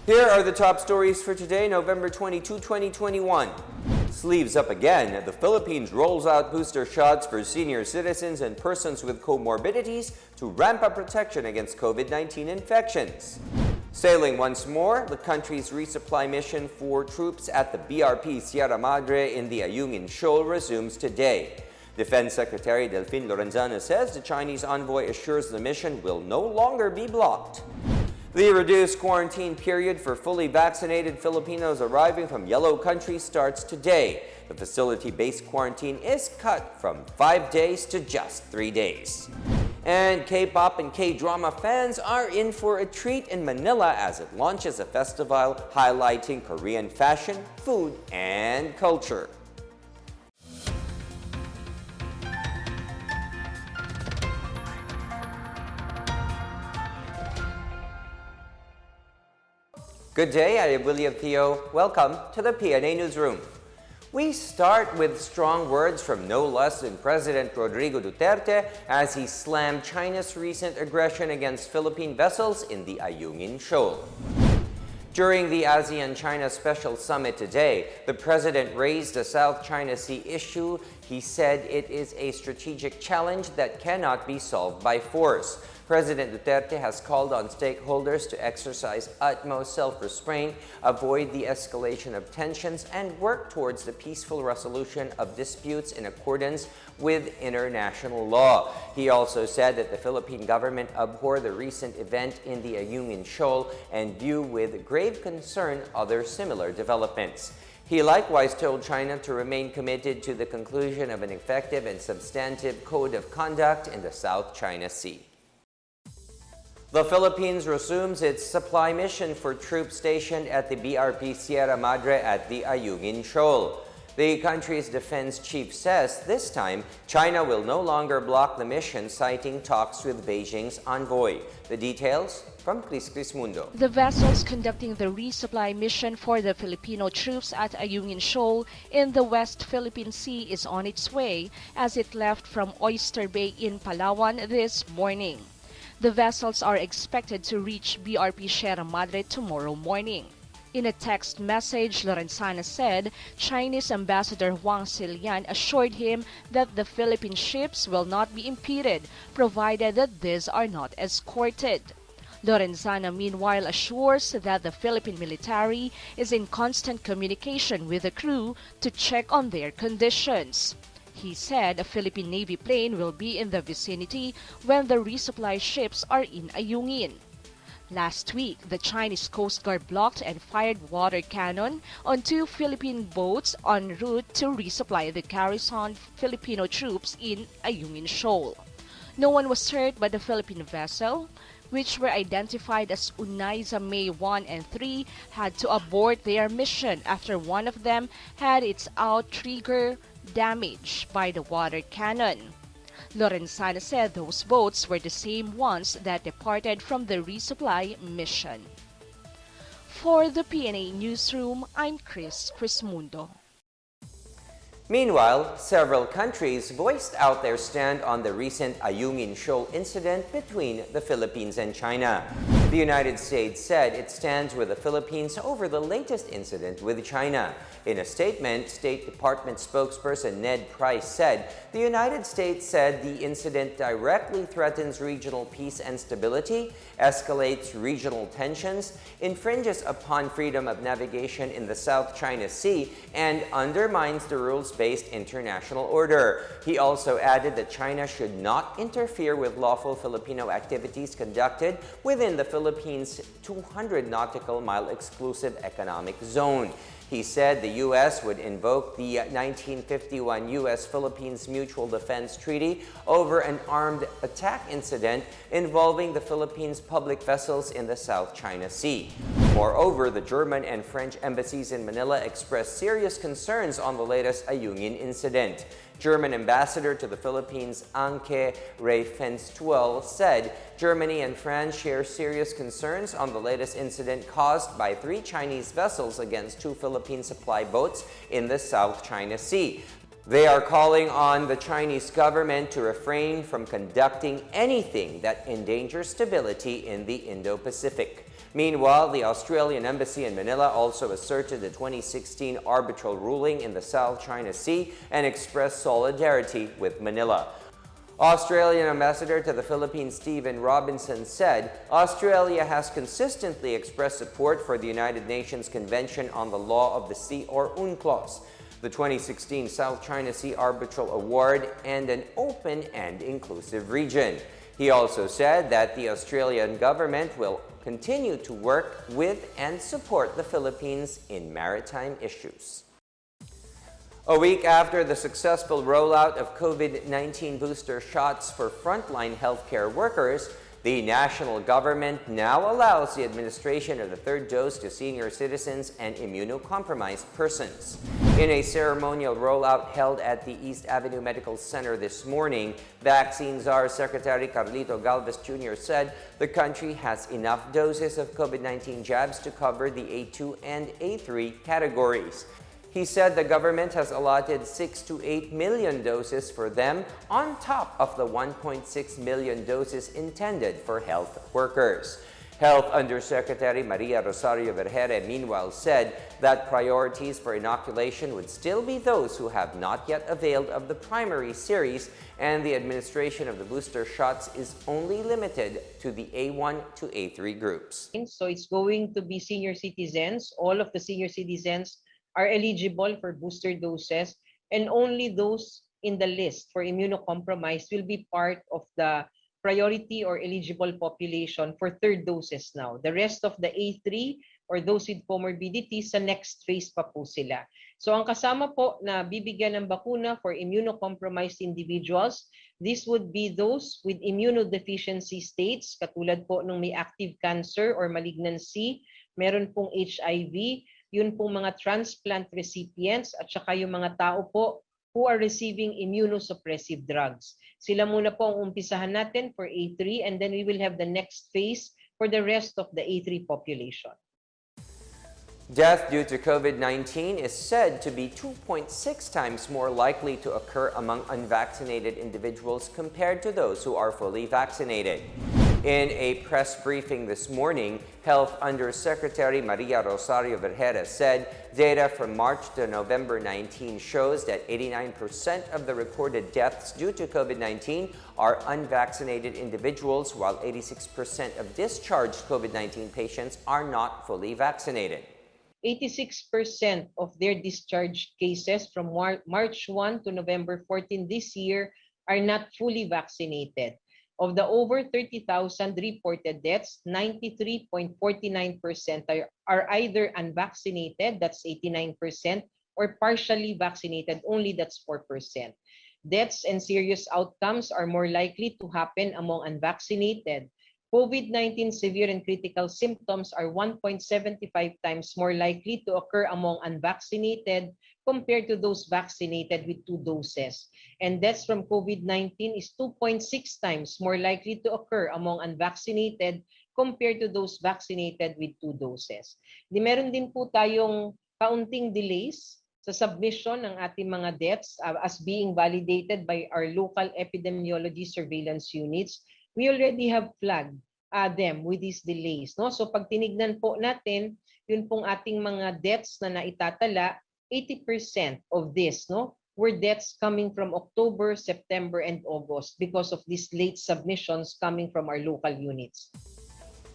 Here are the top stories for today, November 22, 2021. Sleeves up again. The Philippines rolls out booster shots for senior citizens and persons with comorbidities to ramp up protection against COVID-19 infections. Sailing once more, the country's resupply mission for troops at the BRP Sierra Madre in the Ayungin Shoal resumes today. Defense Secretary Delfin Lorenzana says the Chinese envoy assures the mission will no longer be blocked. The reduced quarantine period for fully vaccinated Filipinos arriving from yellow countries starts today. The facility-based quarantine is cut from 5 days to just 3 days. And K-pop and K-drama fans are in for a treat in Manila as it launches a festival highlighting Korean fashion, food, and culture. Good day, I am William Theo. Welcome to the PNA Newsroom. We start with strong words from no less than President Rodrigo Duterte as he slammed China's recent aggression against Philippine vessels in the Ayungin Shoal. During the ASEAN-China Special Summit today, the president raised the South China Sea issue. He said it is a strategic challenge that cannot be solved by force. President Duterte has called on stakeholders to exercise utmost self-restraint, avoid the escalation of tensions, and work towards the peaceful resolution of disputes in accordance with international law. He also said that the Philippine government abhor the recent event in the Ayungin Shoal and view with grave concern other similar developments. He likewise told China to remain committed to the conclusion of an effective and substantive code of conduct in the South China Sea. The Philippines resumes its supply mission for troops stationed at the BRP Sierra Madre at the Ayungin Shoal. The country's defense chief says this time China will no longer block the mission, citing talks with Beijing's envoy. The details from Chris Mundo. The vessels conducting the resupply mission for the Filipino troops at Ayungin Shoal in the West Philippine Sea is on its way as it left from Oyster Bay in Palawan this morning. The vessels are expected to reach BRP Sierra Madre tomorrow morning. In a text message, Lorenzana said Chinese Ambassador Huang Xilian assured him that the Philippine ships will not be impeded, provided that these are not escorted. Lorenzana meanwhile assures that the Philippine military is in constant communication with the crew to check on their conditions. He said a Philippine Navy plane will be in the vicinity when the resupply ships are in Ayungin. Last week, the Chinese Coast Guard blocked and fired water cannon on 2 Philippine boats en route to resupply the garrison Filipino troops in Ayungin Shoal. No one was hurt by the Philippine vessel, which were identified as Unaiza May 1 and 3, had to abort their mission after one of them had its outrigger damaged by the water cannon. Lorenzana said those boats were the same ones that departed from the resupply mission. For the PNA Newsroom, I'm Chris Mundo. Meanwhile, several countries voiced out their stand on the recent Ayungin Shoal incident between the Philippines and China. The United States said it stands with the Philippines over the latest incident with China. In a statement, State Department spokesperson Ned Price said the United States said the incident directly threatens regional peace and stability, escalates regional tensions, infringes upon freedom of navigation in the South China Sea, and undermines the rules-based international order. He also added that China should not interfere with lawful Filipino activities conducted within the Philippines' 200 nautical mile exclusive economic zone. He said the U.S. would invoke the 1951 U.S.-Philippines Mutual Defense Treaty over an armed attack incident involving the Philippines' public vessels in the South China Sea. Moreover, the German and French embassies in Manila expressed serious concerns on the latest Ayungin incident. German ambassador to the Philippines, Anke Rey-Fenstuel, said Germany and France share serious concerns on the latest incident caused by 3 Chinese vessels against 2 Philippine supply boats in the South China Sea. They are calling on the Chinese government to refrain from conducting anything that endangers stability in the Indo-Pacific. Meanwhile, the Australian Embassy in Manila also asserted the 2016 arbitral ruling in the South China Sea and expressed solidarity with Manila. Australian Ambassador to the Philippines Stephen Robinson said Australia has consistently expressed support for the United Nations Convention on the Law of the Sea, or UNCLOS, the 2016 South China Sea Arbitral Award, and an open and inclusive region. He also said that the Australian government will continue to work with and support the Philippines in maritime issues. A week after the successful rollout of COVID-19 booster shots for frontline healthcare workers, the national government now allows the administration of the third dose to senior citizens and immunocompromised persons. In a ceremonial rollout held at the East Avenue Medical Center this morning, Vaccine Czar Secretary Carlito Galvez Jr. said the country has enough doses of COVID-19 jabs to cover the A2 and A3 categories. He said the government has allotted 6 to 8 million doses for them on top of the 1.6 million doses intended for health workers. Health Undersecretary Maria Rosario Vergere meanwhile said that priorities for inoculation would still be those who have not yet availed of the primary series, and the administration of the booster shots is only limited to the A1 to A3 groups. So it's going to be senior citizens. All of the senior citizens are eligible for booster doses, and only those in the list for immunocompromised will be part of the priority or eligible population for third doses now. The rest of the A3 or those with comorbidities, sa next phase pa po sila. So ang kasama po na bibigyan ng bakuna for immunocompromised individuals, this would be those with immunodeficiency states, katulad po nung may active cancer or malignancy, meron pong HIV, yun pong mga transplant recipients, at saka yung mga tao po who are receiving immunosuppressive drugs. Sila muna po ang umpisahan natin for A3, and then we will have the next phase for the rest of the A3 population. Death due to COVID-19 is said to be 2.6 times more likely to occur among unvaccinated individuals compared to those who are fully vaccinated. In a press briefing this morning, Health Undersecretary Maria Rosario Vergere said data from March to November 19 shows that 89% of the reported deaths due to COVID-19 are unvaccinated individuals, while 86% of discharged COVID-19 patients are not fully vaccinated. 86% of their discharged cases from March 1 to November 14 this year are not fully vaccinated. Of the over 30,000 reported deaths, 93.49% are either unvaccinated, that's 89%, or partially vaccinated, only that's 4%. Deaths and serious outcomes are more likely to happen among unvaccinated. COVID-19 severe and critical symptoms are 1.75 times more likely to occur among unvaccinated compared to those vaccinated with 2 doses. And deaths from COVID-19 is 2.6 times more likely to occur among unvaccinated compared to those vaccinated with 2 doses. Meron din po tayong kaunting delays sa submission ng ating mga deaths as being validated by our local epidemiology surveillance units. We already have flagged them with these delays. No? So pag tinignan po natin, yun pong ating mga deaths na naitatala, 80% of this were deaths coming from October, September, and August because of these late submissions coming from our local units.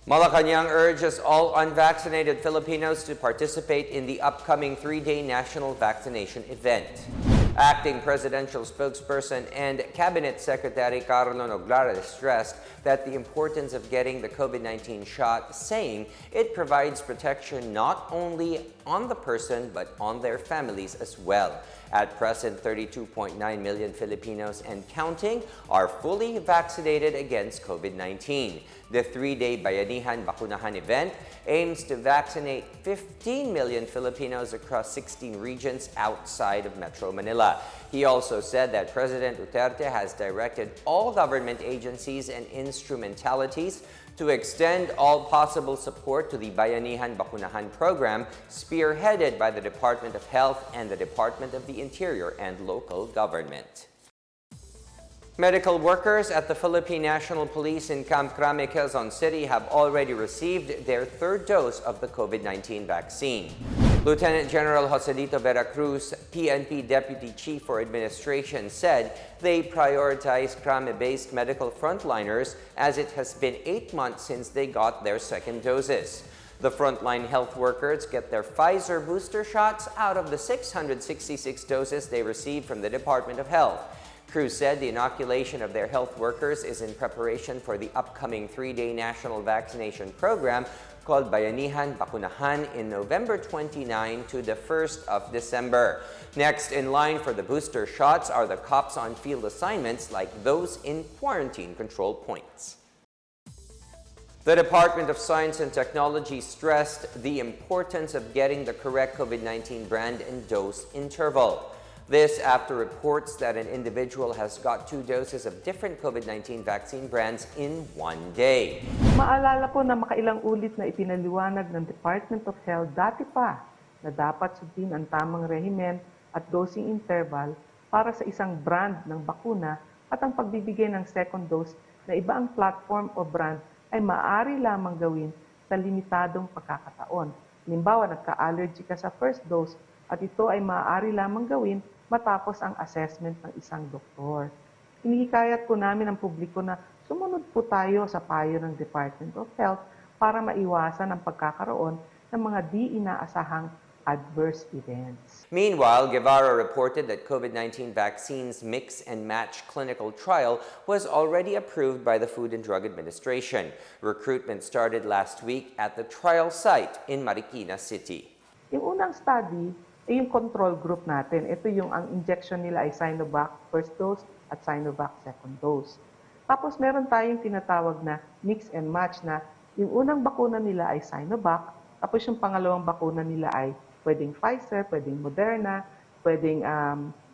Malacanang urges all unvaccinated Filipinos to participate in the upcoming 3-day national vaccination event. Acting Presidential Spokesperson and Cabinet Secretary Carlo Noglares stressed that the importance of getting the COVID-19 shot, saying it provides protection not only on the person but on their families as well. At present, 32.9 million Filipinos and counting are fully vaccinated against COVID-19. The 3-day Bayanihan Bakunahan event aims to vaccinate 15 million Filipinos across 16 regions outside of Metro Manila. He also said that President Duterte has directed all government agencies and instrumentalities to extend all possible support to the Bayanihan Bakunahan program spearheaded by the Department of Health and the Department of the Interior and local government. Medical workers at the Philippine National Police in Camp Crame, Quezon City have already received their third dose of the COVID-19 vaccine. Lieutenant General Joselito Veracruz, PNP Deputy Chief for Administration, said they prioritize Crame-based medical frontliners as it has been 8 months since they got their second doses. The frontline health workers get their Pfizer booster shots out of the 666 doses they received from the Department of Health. Cruz said the inoculation of their health workers is in preparation for the upcoming 3-day national vaccination program called Bayanihan Bakunahan in November 29 to the 1st of December. Next in line for the booster shots are the cops on field assignments like those in quarantine control points. The Department of Science and Technology stressed the importance of getting the correct COVID-19 brand and dose interval. This after reports that an individual has got 2 doses of different COVID-19 vaccine brands in 1 day. Maalala po na makailang ulit na ipinaliwanag ng Department of Health dati pa na dapat sundin ang tamang rehimen at dosing interval para sa isang brand ng bakuna at ang pagbibigay ng second dose na iba ang platform o brand ay maaari lamang gawin sa limitadong pagkakataon. Halimbawa, nagka-allergy ka sa first dose at ito ay maaari lamang gawin matapos ang assessment ng isang doktor. Hinihikayat po namin ang publiko na sumunod po tayo sa payo ng Department of Health para maiwasan ang pagkakaroon ng mga di inaasahang adverse events. Meanwhile, Guevara reported that COVID-19 vaccines mix and match clinical trial was already approved by the Food and Drug Administration. Recruitment started last week at the trial site in Marikina City. Yung unang study ay yung control group natin. Ito yung ang injection nila ay Sinovac first dose at Sinovac second dose. Tapos meron tayong tinatawag na mix and match na yung unang bakuna nila ay Sinovac, tapos yung pangalawang bakuna nila ay pwedeng Pfizer, pwedeng Moderna, pwedeng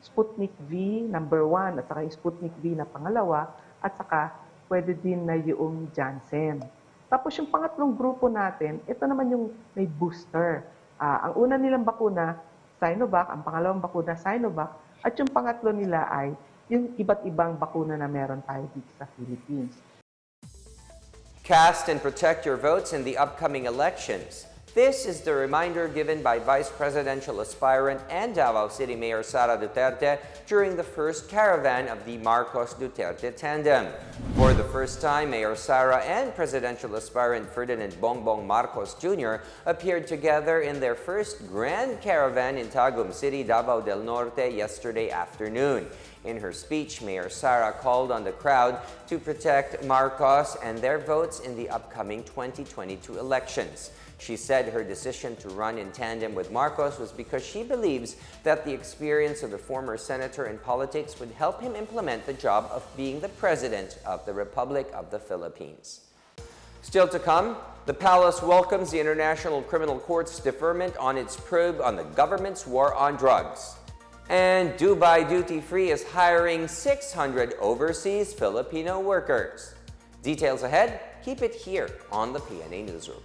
Sputnik V number 1 at saka yung Sputnik V na pangalawa at saka pwede din na yung Janssen. Tapos yung pangatlong grupo natin, ito naman yung may booster. Ang una nilang bakuna, Sinovac, ang pangalawang bakuna, Sinovac, at yung pangatlo nila ay yung iba't ibang bakuna na meron tayo dito sa Philippines. Cast and protect your votes in the upcoming elections. This is the reminder given by Vice Presidential aspirant and Davao City Mayor Sara Duterte during the first caravan of the Marcos-Duterte tandem. For the first time, Mayor Sara and presidential aspirant Ferdinand Bongbong Marcos Jr. appeared together in their first grand caravan in Tagum City, Davao del Norte yesterday afternoon. In her speech, Mayor Sara called on the crowd to protect Marcos and their votes in the upcoming 2022 elections. She said her decision to run in tandem with Marcos was because she believes that the experience of the former senator in politics would help him implement the job of being the President of the Republic of the Philippines. Still to come, the palace welcomes the International Criminal Court's deferment on its probe on the government's war on drugs. And Dubai Duty Free is hiring 600 overseas Filipino workers. Details ahead, keep it here on the PNA Newsroom.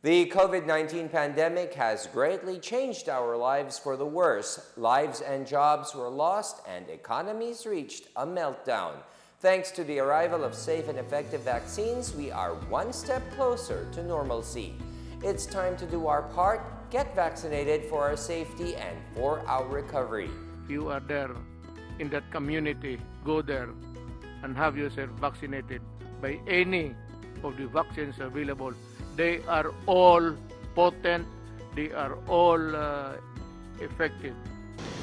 The COVID-19 pandemic has greatly changed our lives for the worse. Lives and jobs were lost and economies reached a meltdown. Thanks to the arrival of safe and effective vaccines, we are one step closer to normalcy. It's time to do our part, get vaccinated for our safety and for our recovery. You are there in that community, go there and have yourself vaccinated by any of the vaccines available. They are all potent, they are all effective.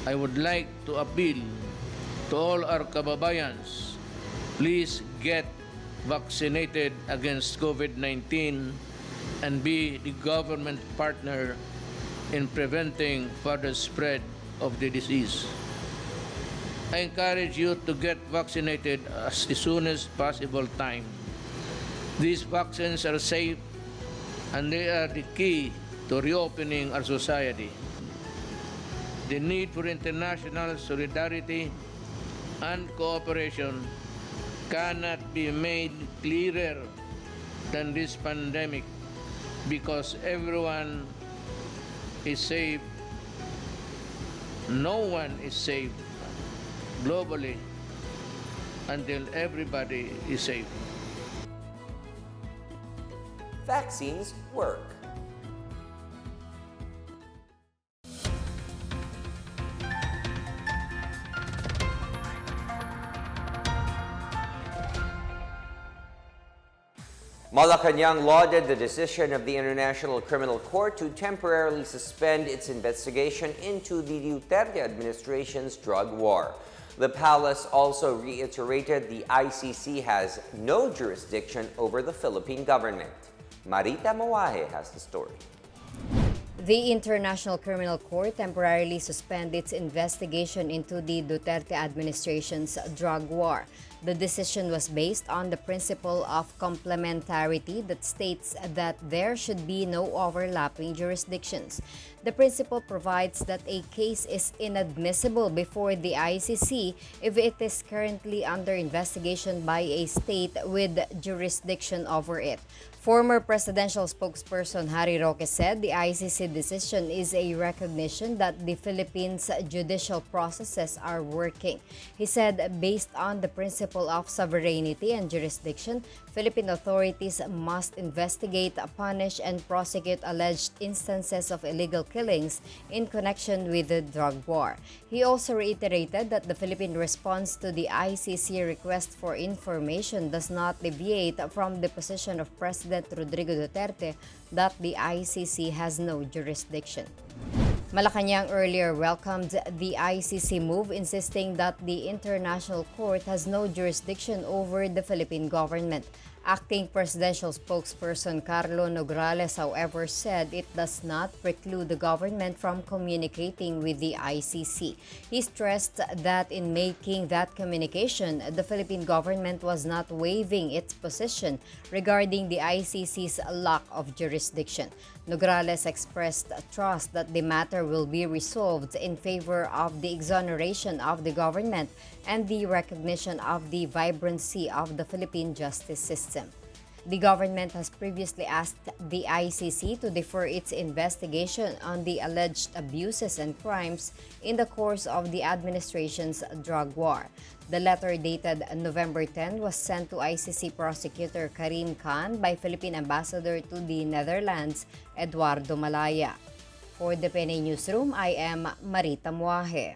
I would like to appeal to all our kababayans, please get vaccinated against COVID-19 and be the government partner in preventing further spread of the disease. I encourage you to get vaccinated as soon as possible time. These vaccines are safe and they are the key to reopening our society. The need for international solidarity and cooperation cannot be made clearer than this pandemic, because everyone is safe. No one is safe globally until everybody is safe. Vaccines work. Malacanang lauded the decision of the International Criminal Court to temporarily suspend its investigation into the Duterte administration's drug war. The palace also reiterated the ICC has no jurisdiction over the Philippine government. Marita Mawahe has the story. The International Criminal Court temporarily suspended its investigation into the Duterte administration's drug war. The decision was based on the principle of complementarity that states that there should be no overlapping jurisdictions. The principle provides that a case is inadmissible before the ICC if it is currently under investigation by a state with jurisdiction over it. Former presidential spokesperson Harry Roque said the ICC decision is a recognition that the Philippines' judicial processes are working. He said, based on the principle of sovereignty and jurisdiction, Philippine authorities must investigate, punish, and prosecute alleged instances of illegal killings in connection with the drug war. He also reiterated that the Philippine response to the ICC request for information does not deviate from the position of President Rodrigo Duterte that the ICC has no jurisdiction. Malacanang earlier welcomed the ICC move, insisting that the International Court has no jurisdiction over the Philippine government. Acting presidential spokesperson Carlo Nograles, however, said it does not preclude the government from communicating with the ICC. He stressed that in making that communication, the Philippine government was not waiving its position regarding the ICC's lack of jurisdiction. Nograles expressed trust that the matter will be resolved in favor of the exoneration of the government and the recognition of the vibrancy of the Philippine justice system. The government has previously asked the ICC to defer its investigation on the alleged abuses and crimes in the course of the administration's drug war. The letter dated November 10 was sent to ICC prosecutor Karim Khan by Philippine ambassador to the Netherlands, Eduardo Malaya. For the PNA Newsroom, I am Marita Muaje.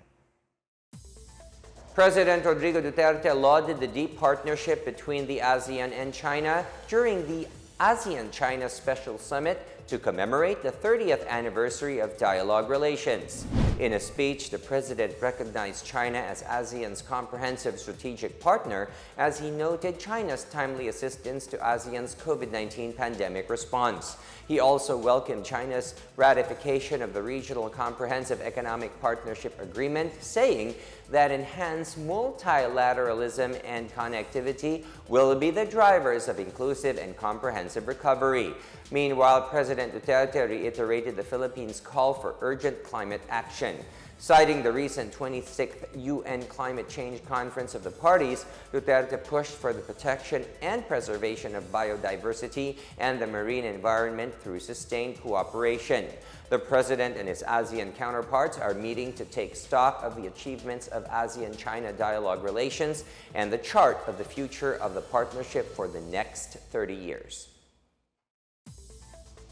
President Rodrigo Duterte lauded the deep partnership between the ASEAN and China during the ASEAN-China Special Summit to commemorate the 30th anniversary of dialogue relations. In a speech, the president recognized China as ASEAN's comprehensive strategic partner as he noted China's timely assistance to ASEAN's COVID-19 pandemic response. He also welcomed China's ratification of the Regional Comprehensive Economic Partnership Agreement, saying that enhanced multilateralism and connectivity will be the drivers of inclusive and comprehensive recovery. Meanwhile, President Duterte reiterated the Philippines' call for urgent climate action. Citing the recent 26th UN Climate Change Conference of the Parties, Duterte pushed for the protection and preservation of biodiversity and the marine environment through sustained cooperation. The president and his ASEAN counterparts are meeting to take stock of the achievements of ASEAN-China dialogue relations and the chart of the future of the partnership for the next 30 years.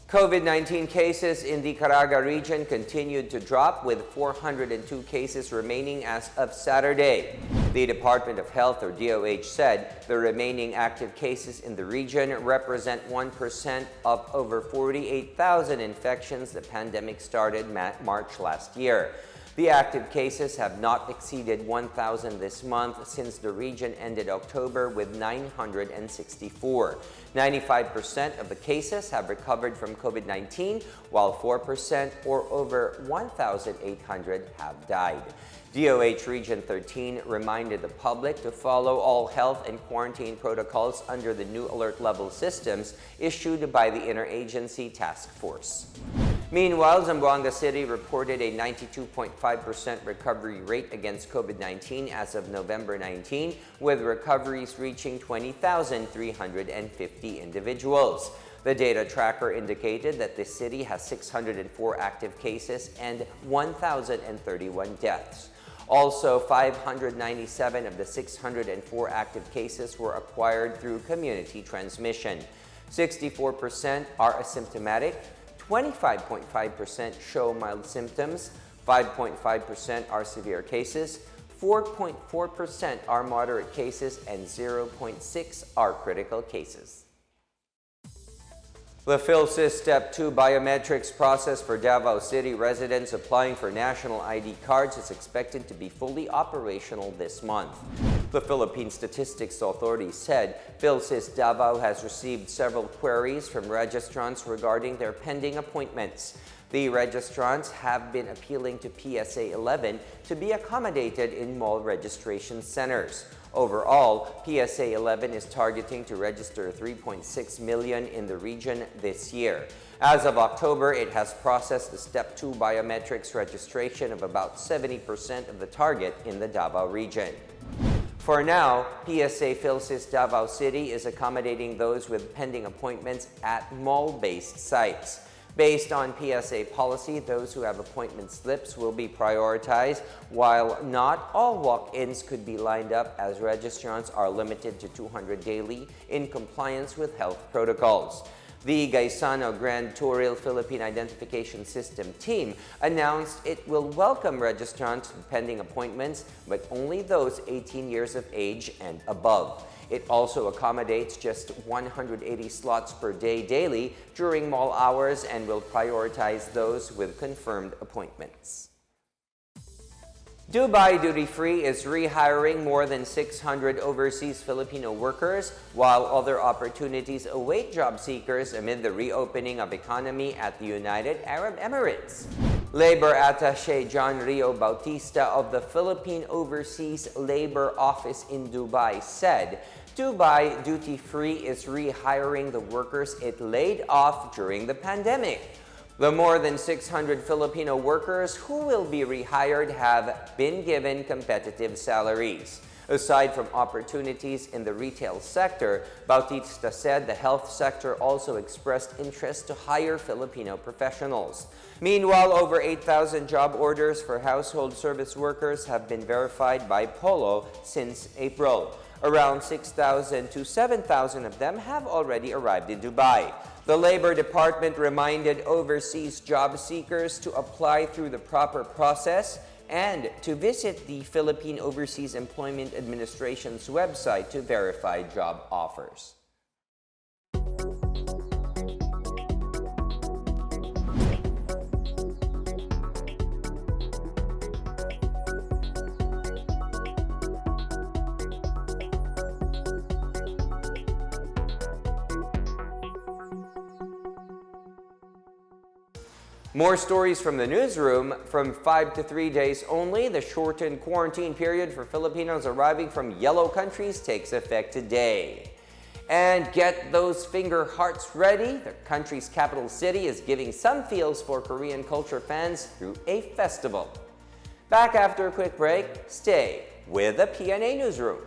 COVID-19 cases in the Caraga region continued to drop, with 402 cases remaining as of Saturday. The Department of Health, or DOH, said the remaining active cases in the region represent 1% of over 48,000 infections the pandemic started March last year. The active cases have not exceeded 1,000 this month since the region ended October with 964. 95% of the cases have recovered from COVID-19, while 4% or over 1,800 have died. DOH Region 13 reminded the public to follow all health and quarantine protocols under the new alert level systems issued by the Interagency Task Force. Meanwhile, Zamboanga City reported a 92.5% recovery rate against COVID-19 as of November 19, with recoveries reaching 20,350 individuals. The data tracker indicated that the city has 604 active cases and 1,031 deaths. Also, 597 of the 604 active cases were acquired through community transmission. 64% are asymptomatic, 25.5% show mild symptoms, 5.5% are severe cases, 4.4% are moderate cases, and 0.6% are critical cases. The PhilSys Step 2 biometrics process for Davao City residents applying for national ID cards is expected to be fully operational this month. The Philippine Statistics Authority said PhilSys Davao has received several queries from registrants regarding their pending appointments. The registrants have been appealing to PSA 11 to be accommodated in mall registration centers. Overall, PSA 11 is targeting to register 3.6 million in the region this year. As of October, it has processed the Step 2 biometrics registration of about 70% of the target in the Davao region. For now, PSA PhilSys Davao City is accommodating those with pending appointments at mall-based sites. Based on PSA policy, those who have appointment slips will be prioritized, while not all walk-ins could be lined up as registrants are limited to 200 daily in compliance with health protocols. The Gaisano Grand Turil Philippine Identification System team announced it will welcome registrants with pending appointments, but only those 18 years of age and above. It also accommodates just 180 slots per day daily during mall hours and will prioritize those with confirmed appointments. Dubai Duty Free is rehiring more than 600 overseas Filipino workers, while other opportunities await job seekers amid the reopening of economy at the United Arab Emirates. Labor Attaché John Rio Bautista of the Philippine Overseas Labor Office in Dubai said Dubai Duty Free is rehiring the workers it laid off during the pandemic. The more than 600 Filipino workers who will be rehired have been given competitive salaries. Aside from opportunities in the retail sector, Bautista said the health sector also expressed interest to hire Filipino professionals. Meanwhile, over 8,000 job orders for household service workers have been verified by Polo since April. Around 6,000 to 7,000 of them have already arrived in Dubai. The Labor Department reminded overseas job seekers to apply through the proper process and to visit the Philippine Overseas Employment Administration's website to verify job offers. More stories from the newsroom. From 5 to 3 days only, the shortened quarantine period for Filipinos arriving from yellow countries takes effect today. And get those finger hearts ready. The country's capital city is giving some feels for Korean culture fans through a festival. Back after a quick break, stay with the PNA Newsroom.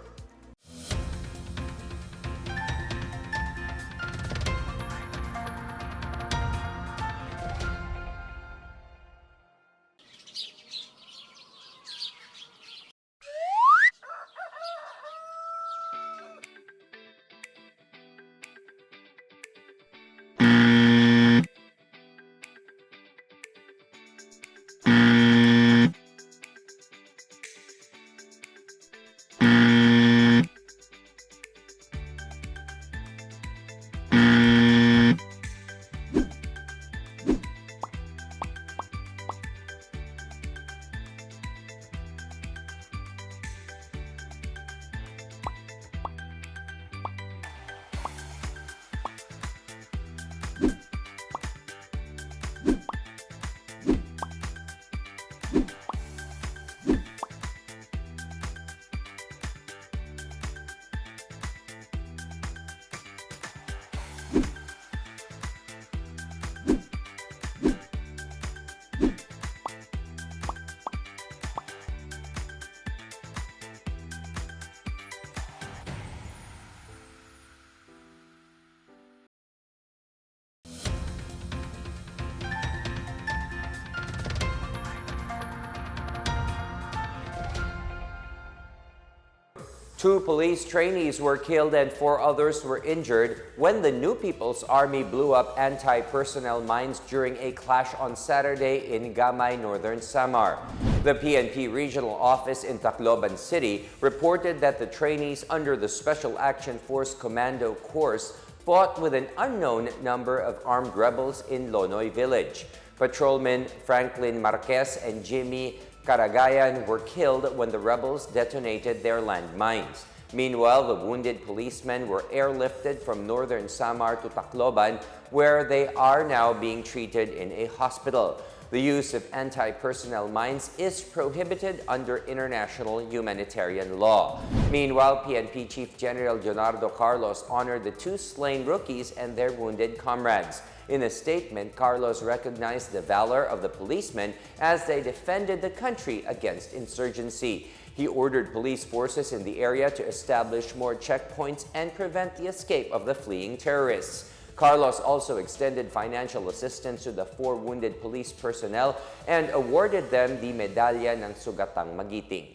2 police trainees were killed and 4 others were injured when the New People's Army blew up anti-personnel mines during a clash on Saturday in Gamay, Northern Samar. The PNP Regional Office in Tacloban City reported that the trainees under the Special Action Force Commando Course fought with an unknown number of armed rebels in Lonoy Village. Patrolmen Franklin Marquez and Jimmy Karagayan were killed when the rebels detonated their landmines. Meanwhile, the wounded policemen were airlifted from northern Samar to Tacloban, where they are now being treated in a hospital. The use of anti-personnel mines is prohibited under international humanitarian law. Meanwhile, PNP Chief General Leonardo Carlos honored the 2 slain rookies and their wounded comrades. In a statement, Carlos recognized the valor of the policemen as they defended the country against insurgency. He ordered police forces in the area to establish more checkpoints and prevent the escape of the fleeing terrorists. Carlos also extended financial assistance to the 4 wounded police personnel and awarded them the Medalya ng Sugatang Magiting.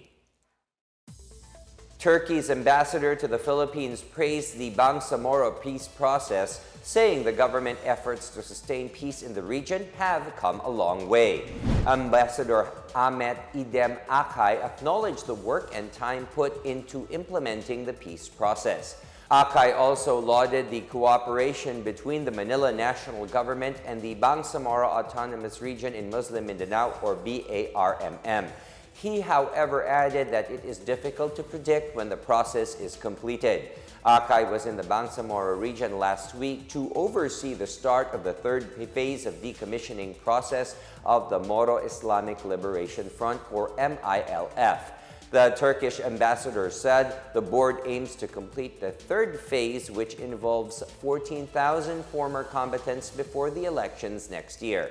Turkey's ambassador to the Philippines praised the Bangsamoro peace process, saying the government efforts to sustain peace in the region have come a long way. Ambassador Ahmet Idem Akay acknowledged the work and time put into implementing the peace process. Akay also lauded the cooperation between the Manila national government and the Bangsamoro Autonomous Region in Muslim Mindanao, or BARMM. He, however, added that it is difficult to predict when the process is completed. Akay was in the Bangsamoro region last week to oversee the start of the 3rd phase of decommissioning process of the Moro Islamic Liberation Front, or MILF. The Turkish ambassador said the board aims to complete the 3rd phase, which involves 14,000 former combatants before the elections next year.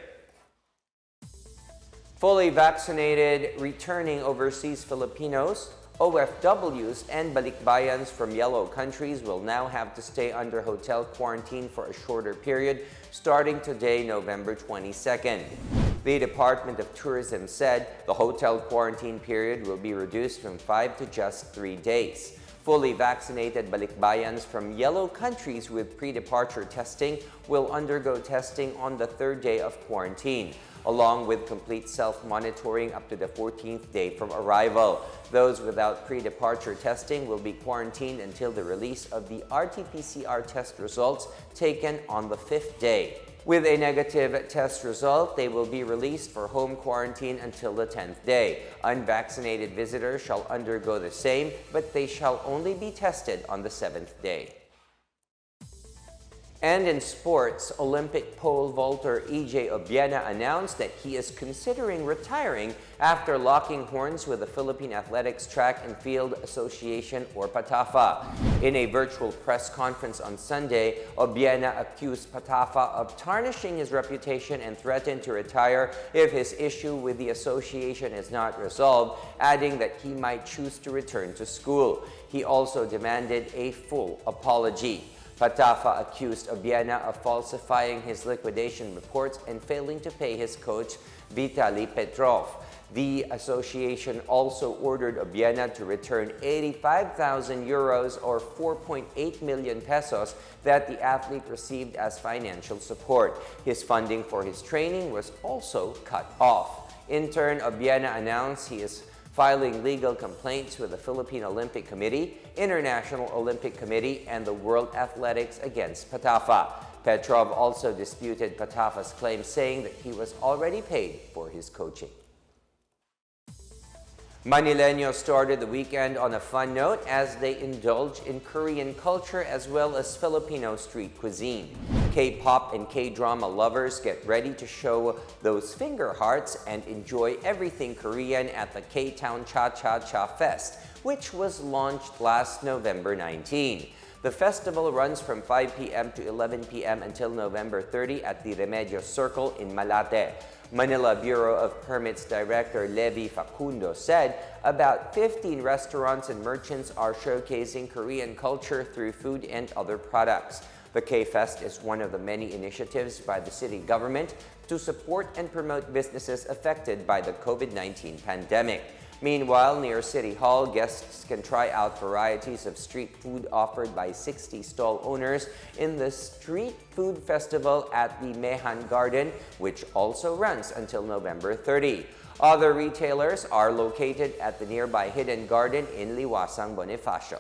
Fully vaccinated returning overseas Filipinos, OFWs, and balikbayans from yellow countries will now have to stay under hotel quarantine for a shorter period starting today, November 22nd. The Department of Tourism said the hotel quarantine period will be reduced from 5 to just 3 days. Fully vaccinated balikbayans from yellow countries with pre-departure testing will undergo testing on the 3rd day of quarantine, along with complete self-monitoring up to the 14th day from arrival. Those without pre-departure testing will be quarantined until the release of the RT-PCR test results taken on the 5th day. With a negative test result, they will be released for home quarantine until the 10th day. Unvaccinated visitors shall undergo the same, but they shall only be tested on the 7th day. And in sports, Olympic pole vaulter EJ Obiena announced that he is considering retiring after locking horns with the Philippine Athletics Track and Field Association, or PATAFA. In a virtual press conference on Sunday, Obiena accused PATAFA of tarnishing his reputation and threatened to retire if his issue with the association is not resolved, adding that he might choose to return to school. He also demanded a full apology. PATAFA accused Obiena of falsifying his liquidation reports and failing to pay his coach, Vitaly Petrov. The association also ordered Obiena to return 85,000 euros or 4.8 million pesos that the athlete received as financial support. His funding for his training was also cut off. In turn, Obiena announced he is filing legal complaints with the Philippine Olympic Committee, International Olympic Committee, and the World Athletics against PATAFA. Petrov also disputed PATAFA's claim, saying that he was already paid for his coaching. Manileños started the weekend on a fun note as they indulged in Korean culture as well as Filipino street cuisine. K-pop and K-drama lovers get ready to show those finger hearts and enjoy everything Korean at the K-Town Cha-Cha-Cha Fest, which was launched last November 19. The festival runs from 5 p.m. to 11 p.m. until November 30 at the Remedios Circle in Malate. Manila Bureau of Permits Director Levi Facundo said about 15 restaurants and merchants are showcasing Korean culture through food and other products. The K-Fest is one of the many initiatives by the city government to support and promote businesses affected by the COVID-19 pandemic. Meanwhile, near City Hall, guests can try out varieties of street food offered by 60 stall owners in the Street Food Festival at the Mehan Garden, which also runs until November 30. Other retailers are located at the nearby Hidden Garden in Liwasang, Bonifacio.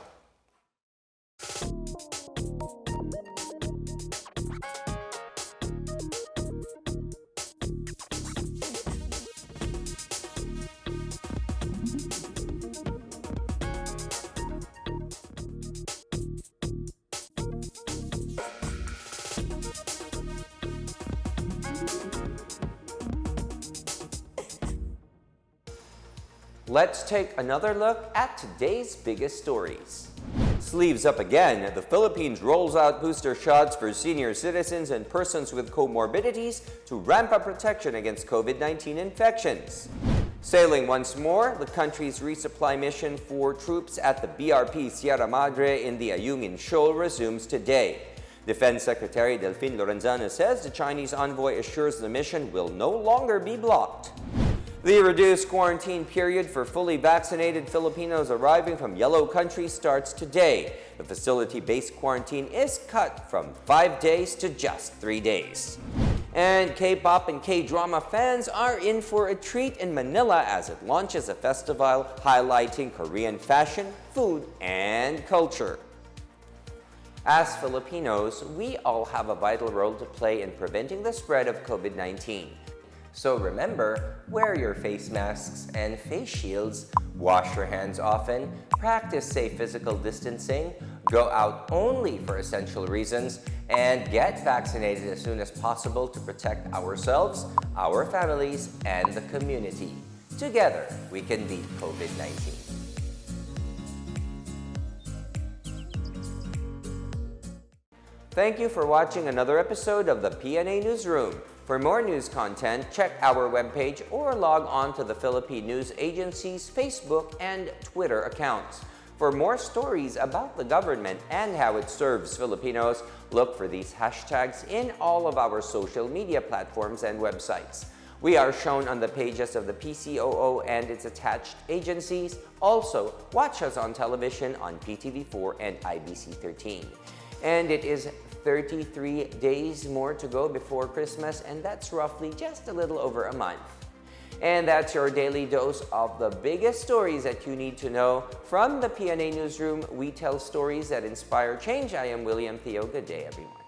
Let's take another look at today's biggest stories. Sleeves up again, the Philippines rolls out booster shots for senior citizens and persons with comorbidities to ramp up protection against COVID-19 infections. Sailing once more, the country's resupply mission for troops at the BRP Sierra Madre in the Ayungin Shoal resumes today. Defense Secretary Delfin Lorenzana says the Chinese envoy assures the mission will no longer be blocked. The reduced quarantine period for fully vaccinated Filipinos arriving from yellow countries starts today. The facility-based quarantine is cut from 5 days to just 3 days. And K-pop and K-drama fans are in for a treat in Manila as it launches a festival highlighting Korean fashion, food, and culture. As Filipinos, we all have a vital role to play in preventing the spread of COVID-19. So remember, wear your face masks and face shields, wash your hands often, practice safe physical distancing, go out only for essential reasons, and get vaccinated as soon as possible to protect ourselves, our families, and the community. Together, we can beat COVID-19. Thank you for watching another episode of the PNA Newsroom. For more news content, check our webpage or log on to the Philippine News Agency's Facebook and Twitter accounts. For more stories about the government and how it serves Filipinos, look for these hashtags in all of our social media platforms and websites. We are shown on the pages of the PCOO and its attached agencies. Also, watch us on television on PTV4 and IBC 13. And it is 33 days more to go before Christmas, and that's roughly just a little over a month. And that's your daily dose of the biggest stories that you need to know. From the PNA Newsroom, we tell stories that inspire change. I am William Theo. Good day, everyone.